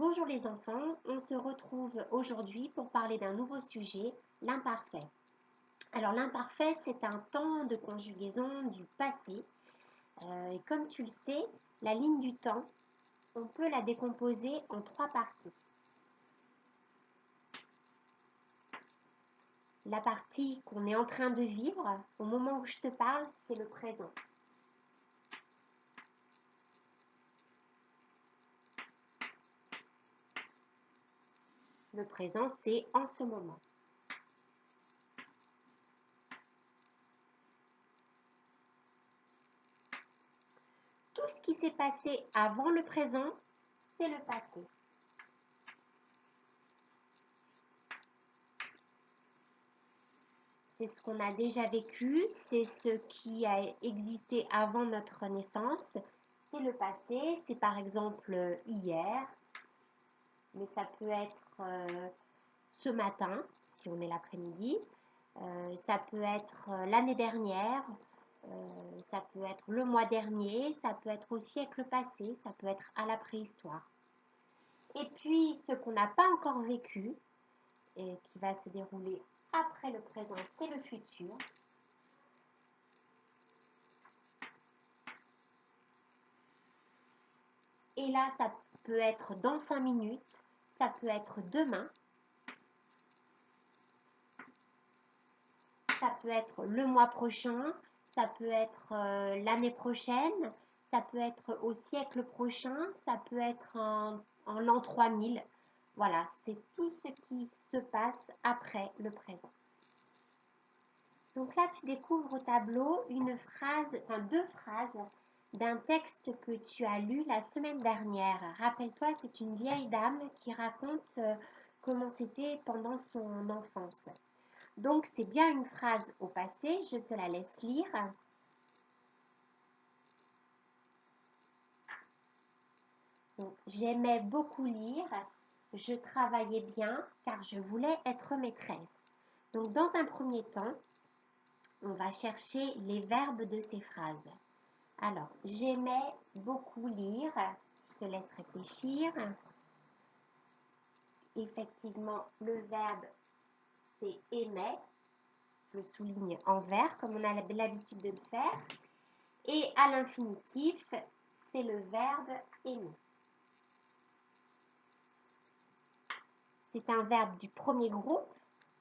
Bonjour les enfants, on se retrouve aujourd'hui pour parler d'un nouveau sujet, l'imparfait. Alors l'imparfait, c'est un temps de conjugaison du passé. Et comme tu le sais, la ligne du temps, on peut la décomposer en trois parties. La partie qu'on est en train de vivre, au moment où je te parle, c'est le présent. Le présent, c'est en ce moment. Tout ce qui s'est passé avant le présent, c'est le passé. C'est ce qu'on a déjà vécu, c'est ce qui a existé avant notre naissance, c'est le passé, c'est par exemple hier, mais ça peut être ce matin, si on est l'après-midi, ça peut être l'année dernière, ça peut être le mois dernier, ça peut être au siècle passé, ça peut être à la préhistoire. Et puis ce qu'on n'a pas encore vécu et qui va se dérouler après le présent, c'est le futur. Et là, ça peut être dans 5 minutes, ça peut être demain, ça peut être le mois prochain, ça peut être l'année prochaine, ça peut être au siècle prochain, ça peut être en l'an 3000. Voilà, c'est tout ce qui se passe après le présent. Donc là, tu découvres au tableau une phrase, enfin deux phrases d'un texte que tu as lu la semaine dernière. Rappelle-toi, c'est une vieille dame qui raconte comment c'était pendant son enfance. Donc, c'est bien une phrase au passé, je te la laisse lire. J'aimais beaucoup lire, je travaillais bien car je voulais être maîtresse. Donc, dans un premier temps, on va chercher les verbes de ces phrases. Alors, j'aimais beaucoup lire. Je te laisse réfléchir. Effectivement, le verbe, c'est aimait. Je le souligne en vert, comme on a l'habitude de le faire. Et à l'infinitif, c'est le verbe aimer. C'est un verbe du premier groupe,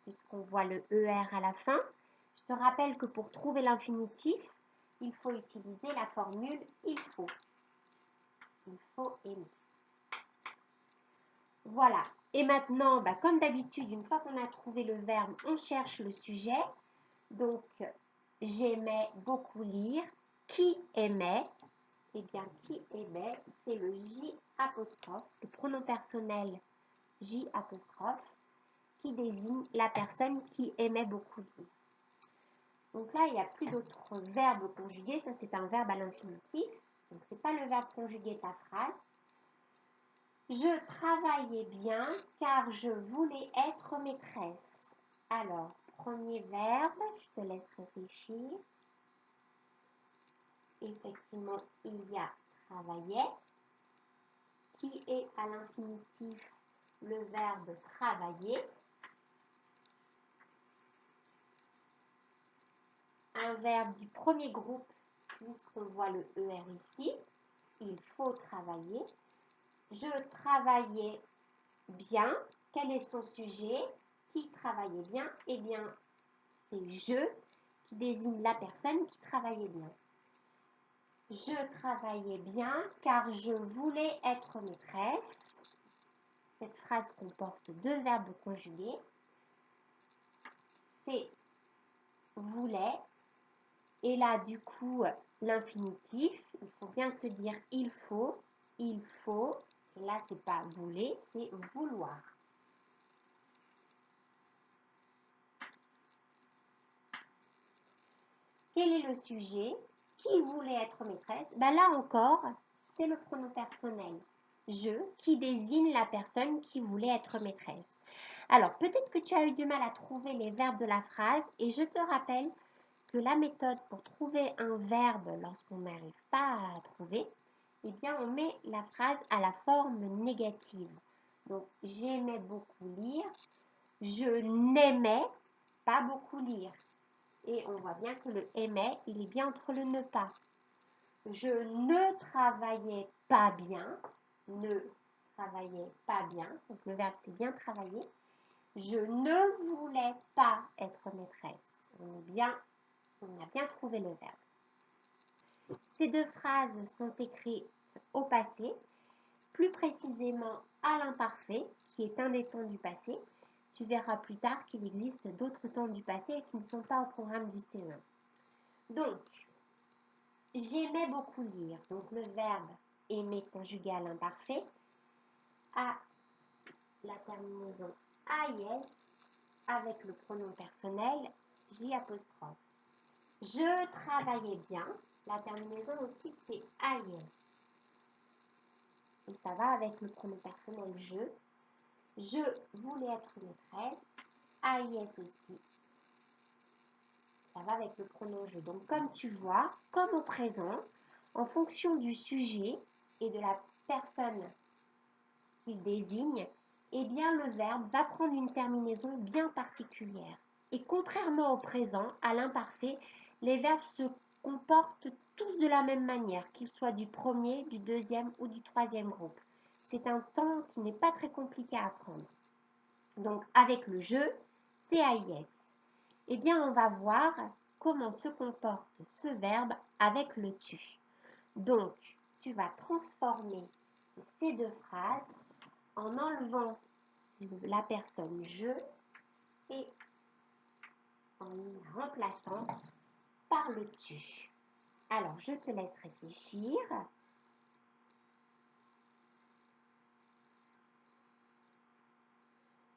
puisqu'on voit le ER à la fin. Je te rappelle que pour trouver l'infinitif, il faut utiliser la formule il faut. Il faut aimer. Voilà. Et maintenant, comme d'habitude, une fois qu'on a trouvé le verbe, on cherche le sujet. Donc, j'aimais beaucoup lire. Qui aimait? Eh bien, qui aimait, c'est le J apostrophe, le pronom personnel J apostrophe, qui désigne la personne qui aimait beaucoup lire. Donc là, il n'y a plus d'autres verbes conjugués. Ça, c'est un verbe à l'infinitif. Donc, ce n'est pas le verbe conjugué de la phrase. Je travaillais bien car je voulais être maîtresse. Alors, premier verbe, je te laisse réfléchir. Effectivement, il y a travaillait, qui est à l'infinitif le verbe travailler. Un verbe du premier groupe, puisqu'on voit le ER ici. Il faut travailler. Je travaillais bien. Quel est son sujet? Qui travaillait bien? Eh bien, c'est je qui désigne la personne qui travaillait bien. Je travaillais bien car je voulais être maîtresse. Cette phrase comporte deux verbes conjugués. C'est voulait. Et là, du coup, l'infinitif, il faut bien se dire il faut. Et là, c'est pas voulait, c'est vouloir. Quel est le sujet? Qui voulait être maîtresse? Là encore, c'est le pronom personnel. Je, qui désigne la personne qui voulait être maîtresse. Alors, peut-être que tu as eu du mal à trouver les verbes de la phrase et je te rappelle que la méthode pour trouver un verbe lorsqu'on n'arrive pas à trouver, eh bien, on met la phrase à la forme négative. Donc, j'aimais beaucoup lire. Je n'aimais pas beaucoup lire. Et on voit bien que le aimait, il est bien entre le ne pas. Je ne travaillais pas bien. Ne travaillais pas bien. Donc, le verbe, c'est bien travailler. Je ne voulais pas être maîtresse. On a bien trouvé le verbe. Ces deux phrases sont écrites au passé, plus précisément à l'imparfait, qui est un des temps du passé. Tu verras plus tard qu'il existe d'autres temps du passé qui ne sont pas au programme du CE1. Donc, j'aimais beaucoup lire. Donc, le verbe aimer conjugué à l'imparfait a la terminaison AIS avec le pronom personnel J'. Je travaillais bien. La terminaison aussi, c'est AIS. Et ça va avec le pronom personnel je. Je voulais être maîtresse. AIS aussi. Ça va avec le pronom je. Donc, comme tu vois, comme au présent, en fonction du sujet et de la personne qu'il désigne, eh bien, le verbe va prendre une terminaison bien particulière. Et contrairement au présent, à l'imparfait, les verbes se comportent tous de la même manière, qu'ils soient du premier, du deuxième ou du troisième groupe. C'est un temps qui n'est pas très compliqué à apprendre. Donc, avec le je, c'est AIS. Eh bien, on va voir comment se comporte ce verbe avec le tu. Donc, tu vas transformer ces deux phrases en enlevant la personne je et en la remplaçant par le tu. Alors, je te laisse réfléchir.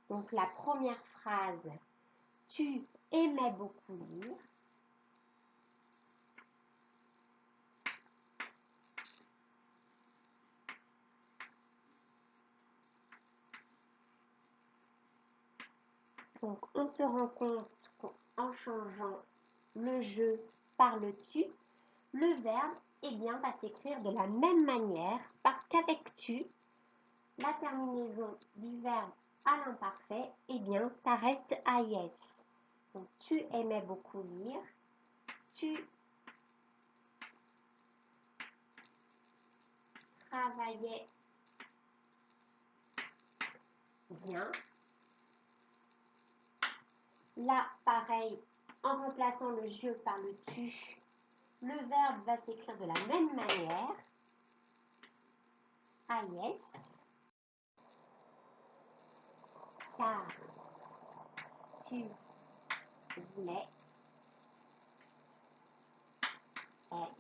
Donc, la première phrase, tu aimais beaucoup lire. Donc, on se rend compte qu'en changeant le je par le tu, le verbe va s'écrire de la même manière parce qu'avec tu, la terminaison du verbe à l'imparfait, ça reste AIS. Donc, tu aimais beaucoup lire. Tu travaillais bien. Là, pareil, en remplaçant le je par le tu, le verbe va s'écrire de la même manière. AIS. Car tu voulais être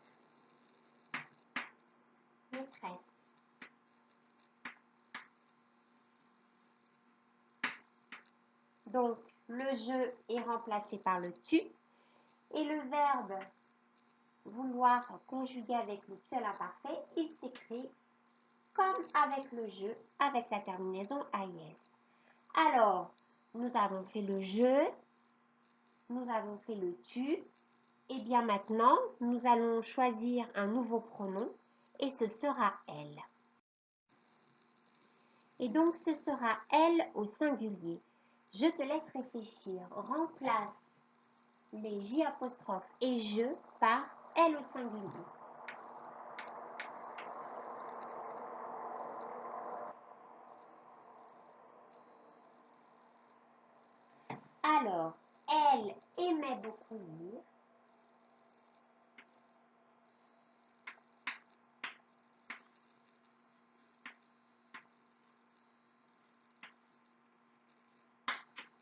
maîtresse. Donc, le je est remplacé par le tu et le verbe vouloir conjuguer avec le tu à l'imparfait, il s'écrit comme avec le je, avec la terminaison AIS. Alors, nous avons fait le je, nous avons fait le tu, et bien maintenant, nous allons choisir un nouveau pronom et ce sera elle. Et donc, ce sera elle au singulier. Je te laisse réfléchir. Remplace les J' et je par elle au singulier. Alors, elle aimait beaucoup lire.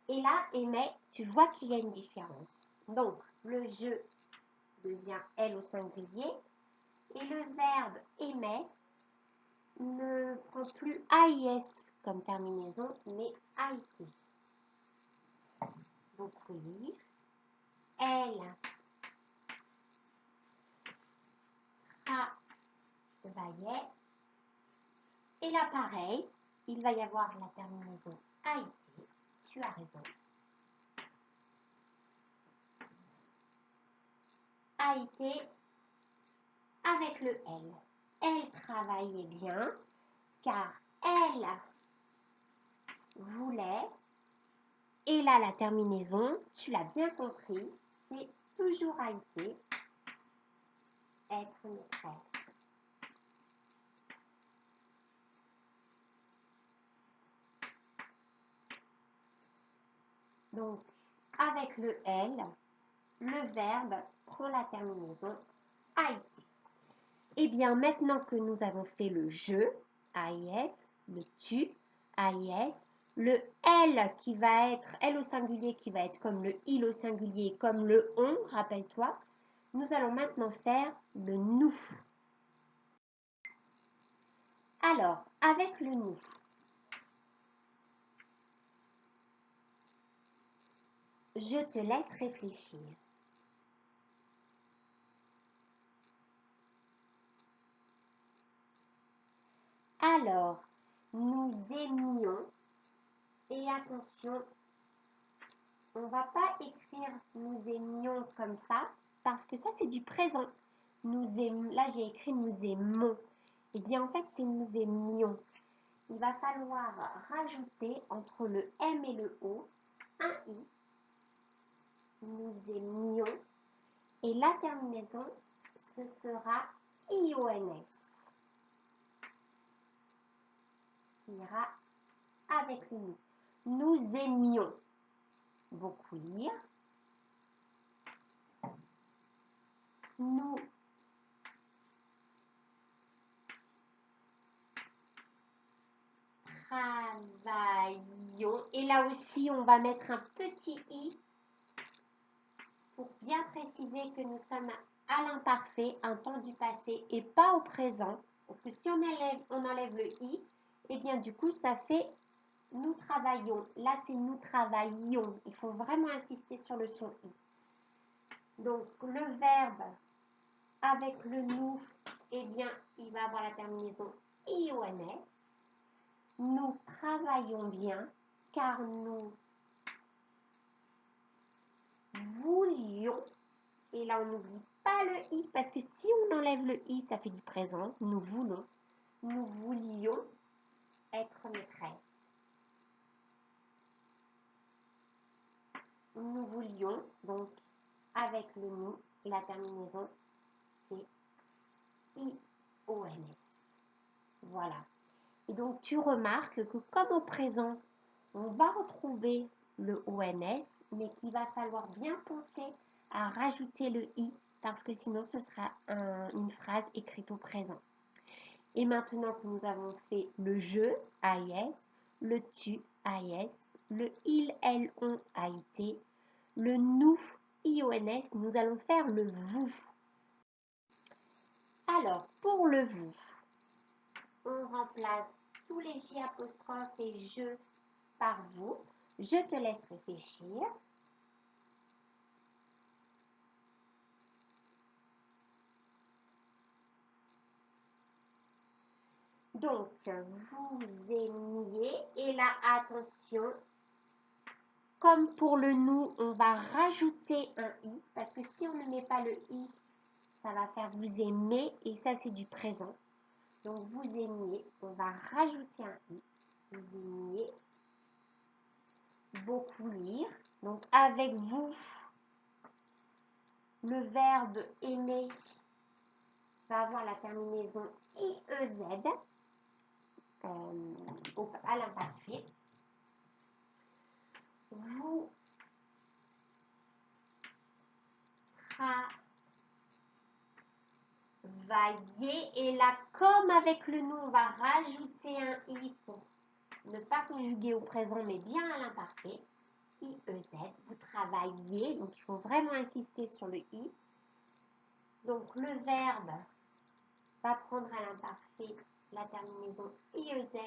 Et là, aimait, tu vois qu'il y a une différence. Donc, le je devient elle au singulier et le verbe aimait ne prend plus AIS comme terminaison, mais AIT. Beaucoup lire. Elle travaillait. Et là, pareil, il va y avoir la terminaison AIT. Tu as raison. AIT avec le elle. Elle travaillait bien car elle voulait. Et là, la terminaison, tu l'as bien compris, c'est toujours a été, être maîtresse. Donc, avec le L, le verbe prend la terminaison a été. Et bien, maintenant que nous avons fait le je, AIS, le tu, AIS, le L qui va être, L au singulier qui va être comme le il au singulier, comme le on, rappelle-toi, nous allons maintenant faire le nous. Alors, avec le nous, je te laisse réfléchir. Alors, nous aimions, et attention, on ne va pas écrire nous aimions comme ça, parce que ça c'est du présent. Nous aimons, là j'ai écrit nous aimons. Eh bien en fait c'est nous aimions. Il va falloir rajouter entre le M et le O un I. Nous aimions. Et la terminaison, ce sera IONS. Qui ira avec le nous. Nous aimions beaucoup lire. Nous travaillons. Et là aussi, on va mettre un petit i pour bien préciser que nous sommes à l'imparfait, un temps du passé et pas au présent. Parce que si on enlève le i, et bien du coup, ça fait nous travaillons. Là, c'est nous travaillions. Il faut vraiment insister sur le son i. Donc, le verbe avec le nous, eh bien, il va avoir la terminaison IONS. Nous travaillons bien car nous voulions, et là on n'oublie pas le i parce que si on enlève le i, ça fait du présent. Nous voulons, nous voulions être maîtresse. Nous voulions, donc avec le nous, la terminaison c'est IONS. Voilà. Et donc tu remarques que comme au présent, on va retrouver le ONS, mais qu'il va falloir bien penser à rajouter le I parce que sinon ce sera une phrase écrite au présent. Et maintenant que nous avons fait le je, AIS, le tu, AIS, le il, elle, on, AIT, le nous, IONS, nous allons faire le vous. Alors, pour le vous, on remplace tous les J apostrophes et je par vous. Je te laisse réfléchir. Donc, vous aimiez. Et là, attention, comme pour le nous, on va rajouter un i. Parce que si on ne met pas le i, ça va faire vous aimez. Et ça, c'est du présent. Donc, vous aimiez. On va rajouter un i. Vous aimiez beaucoup lire. Donc, avec vous, le verbe aimer va avoir la terminaison IEZ. À l'imparfait. Vous travaillez. Et là, comme avec le nous, on va rajouter un i pour ne pas conjuguer au présent, mais bien à l'imparfait. IEZ. Vous travaillez. Donc, il faut vraiment insister sur le i. Donc, le verbe va prendre à l'imparfait la terminaison IEZ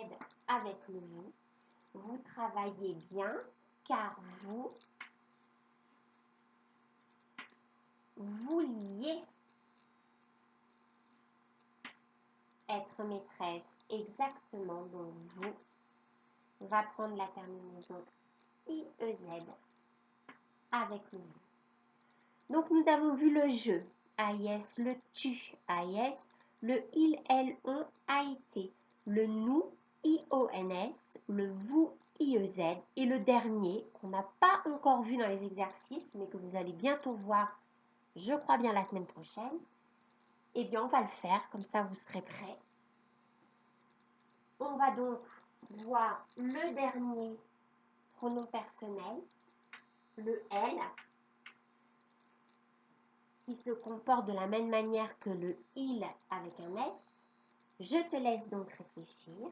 avec le vous. Vous travaillez bien car vous vouliez être maîtresse. Exactement. Donc, vous va prendre la terminaison IEZ avec le vous. Donc, nous avons vu le je, AIS, le tu, AIS, le il, elle, on, AIT, le nous, IONS, le vous IEZ. Et le dernier, qu'on n'a pas encore vu dans les exercices, mais que vous allez bientôt voir, je crois bien la semaine prochaine, eh bien on va le faire, comme ça vous serez prêts. On va donc voir le dernier pronom personnel, le elle, qui se comporte de la même manière que le il avec un S. Je te laisse donc réfléchir.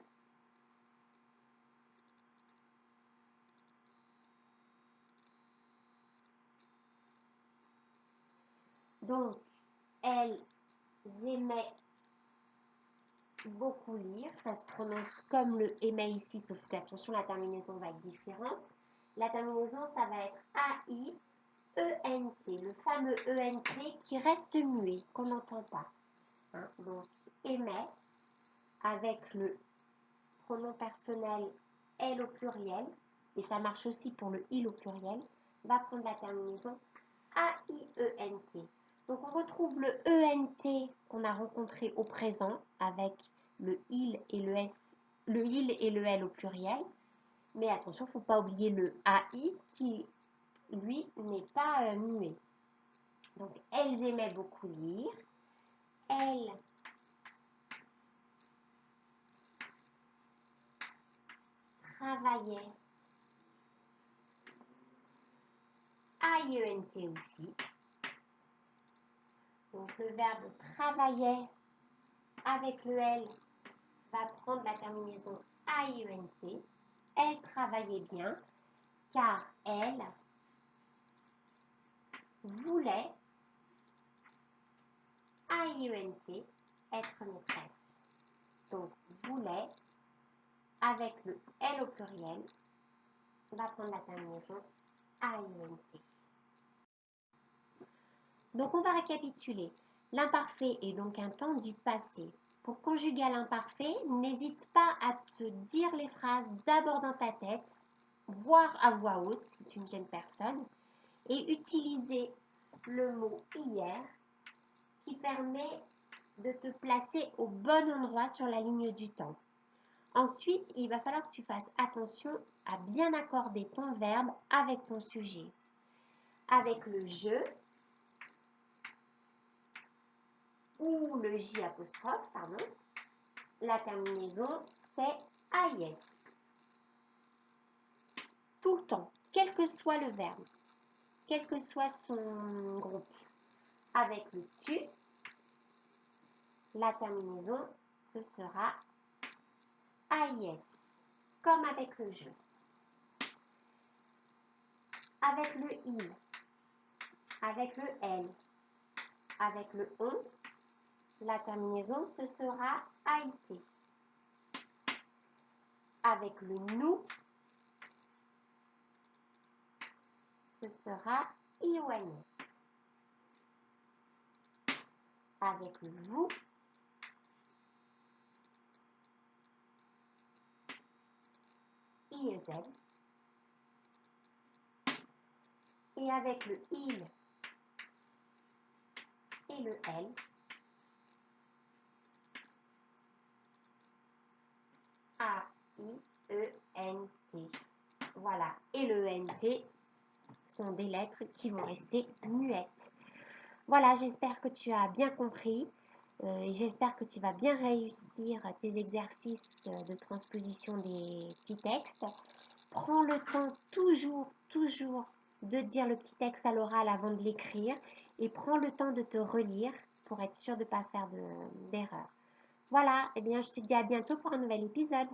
Donc, elles aimaient beaucoup lire. Ça se prononce comme le aimait ici, sauf qu'attention, la terminaison va être différente. La terminaison, ça va être A-I-E-N-T, le fameux E-N-T qui reste muet, qu'on n'entend pas. Hein? Donc, aimait avec le pronom personnel elle au pluriel, et ça marche aussi pour le il au pluriel, va prendre la terminaison A-I-E-N-T. Donc on retrouve le E-N-T qu'on a rencontré au présent avec le il et le S, le il et le L au pluriel. Mais attention, il ne faut pas oublier le AI qui, lui, n'est pas muet. Donc elles aimaient beaucoup lire. Elles travaillaient. A-I-E-N-T aussi. Donc le verbe travaillait avec le L va prendre la terminaison A-I-E-N-T. Elle travaillait bien car elle voulait A-I-E-N-T être maîtresse. Donc voulait avec le L au pluriel va prendre la terminaison A-I-E-N-T. Donc on va récapituler. L'imparfait est donc un temps du passé. Pour conjuguer à l'imparfait, n'hésite pas à te dire les phrases d'abord dans ta tête, voire à voix haute si tu ne gênes personne, et utiliser le mot hier qui permet de te placer au bon endroit sur la ligne du temps. Ensuite, il va falloir que tu fasses attention à bien accorder ton verbe avec ton sujet. Avec le je ou le J apostrophe, pardon, la terminaison c'est AIS. Tout le temps, quel que soit le verbe, quel que soit son groupe. Avec le tu, la terminaison ce sera AIS, comme avec le je. Avec le il, avec le elle, avec le on, la terminaison ce sera AIT. Avec le nous, ce sera IONS. Avec le vous, IEZ. Et avec le il et le elle, A-I-E-N-T. Voilà. Et le N-T sont des lettres qui vont rester muettes. Voilà, j'espère que tu as bien compris. Et j'espère que tu vas bien réussir tes exercices de transposition des petits textes. Prends le temps toujours de dire le petit texte à l'oral avant de l'écrire et prends le temps de te relire pour être sûr de ne pas faire d'erreur. Voilà, et bien je te dis à bientôt pour un nouvel épisode.